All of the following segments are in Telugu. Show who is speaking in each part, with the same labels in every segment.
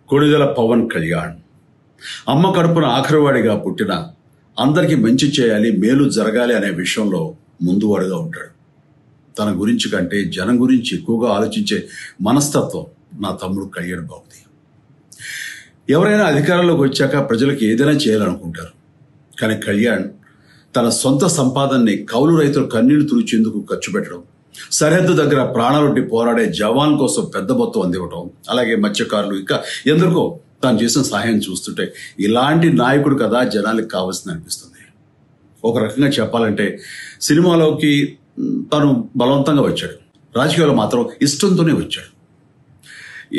Speaker 1: కొణిదెల పవన్ కళ్యాణ్ అమ్మ కడుపున ఆఖరివాడిగా పుట్టిన అందరికీ మంచి చేయాలి, మేలు జరగాలి అనే విషయంలో ముందువాడుగా ఉంటాడు. తన గురించి కంటే జనం గురించి ఎక్కువగా ఆలోచించే మనస్తత్వం నా తమ్ముడు కళ్యాణ్ బాబుది. ఎవరైనా అధికారంలోకి వచ్చాక ప్రజలకు ఏదైనా చేయాలనుకుంటారు. కానీ కళ్యాణ్ తన సొంత సంపాదనని కౌలు రైతులు కన్నీళ్లు తుడిచేందుకు ఖర్చు పెట్టడం, సరిహద్దు దగ్గర ప్రాణాలొడ్డి పోరాడే జవాన్ కోసం పెద్ద మొత్తం అందివ్వటం, అలాగే మత్స్యకారులు ఇంకా ఎందరికో తాను చేసిన సహాయం చూస్తుంటే ఇలాంటి నాయకుడు కదా జనాలకు కావాల్సింది అనిపిస్తుంది. ఒక రకంగా చెప్పాలంటే సినిమాలోకి తను బలవంతంగా వచ్చాడు, రాజకీయాల్లో మాత్రం ఇష్టంతోనే వచ్చాడు.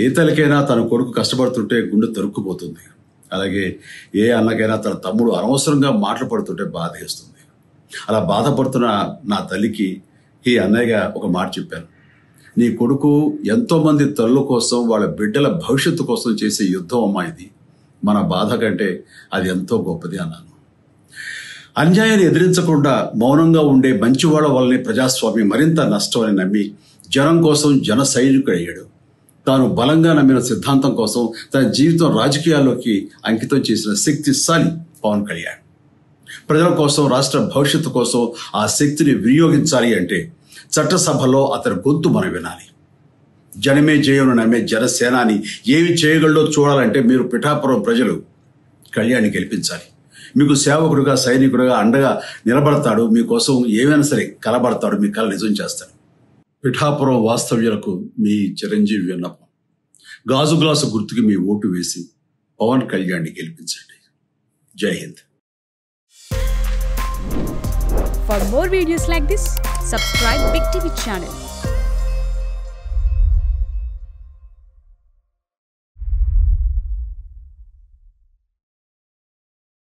Speaker 1: ఏ తల్లికైనా తన కొడుకు కష్టపడుతుంటే గుండె తరుక్కుపోతుంది. అలాగే ఏ అన్నకైనా తన తమ్ముడు అనవసరంగా మాటలు పడుతుంటే బాధ వేస్తుంది. అలా బాధపడుతున్న నా తల్లికి ఈ అన్నయ్యగా ఒక మాట చెప్పాను. నీ కొడుకు ఎంతో మంది తల్లుల కోసం, వాళ్ళ బిడ్డల భవిష్యత్తు కోసం చేసే యుద్ధం అమ్మా ఇది. మన బాధ కంటే అది ఎంతో గొప్పది అన్నాను. అన్యాయాన్ని ఎదిరించకుండా మౌనంగా ఉండే మంచివాళ్ల వల్లనే ప్రజాస్వామ్యం మరింత నష్టం అని నమ్మి జనం కోసం జన సైనికుడు అయ్యాడు. తాను బలంగా నమ్మిన సిద్ధాంతం కోసం తన జీవితం రాజకీయాల్లోకి అంకితం చేసిన శక్తిశాలి పవన్ కళ్యాణ్. ప్రజల కోసం, రాష్ట్ర భవిష్యత్తు కోసం ఆ శక్తిని వినియోగించాలి అంటే చట్టసభలో అతని గొంతు మనం వినాలి. జనమే జయను నమ్మే జనసేనాని ఏమి చేయగలడో చూడాలంటే మీరు పిఠాపురం ప్రజలు కళ్యాణ్ని గెలిపించాలి. మీకు సేవకుడుగా, సైనికుడుగా అండగా నిలబడతాడు. మీకోసం ఏమైనా సరే కలబడతాడు. మీ కళ నిజం చేస్తాడు. పిఠాపురం వాస్తవ్యులకు మీ చిరంజీవి విన్నపం, గాజు గ్లాసు గుర్తుకి మీ ఓటు వేసి పవన్ కళ్యాణ్ని గెలిపించండి. జై Hind.
Speaker 2: For more videos like this, subscribe Big TV channel.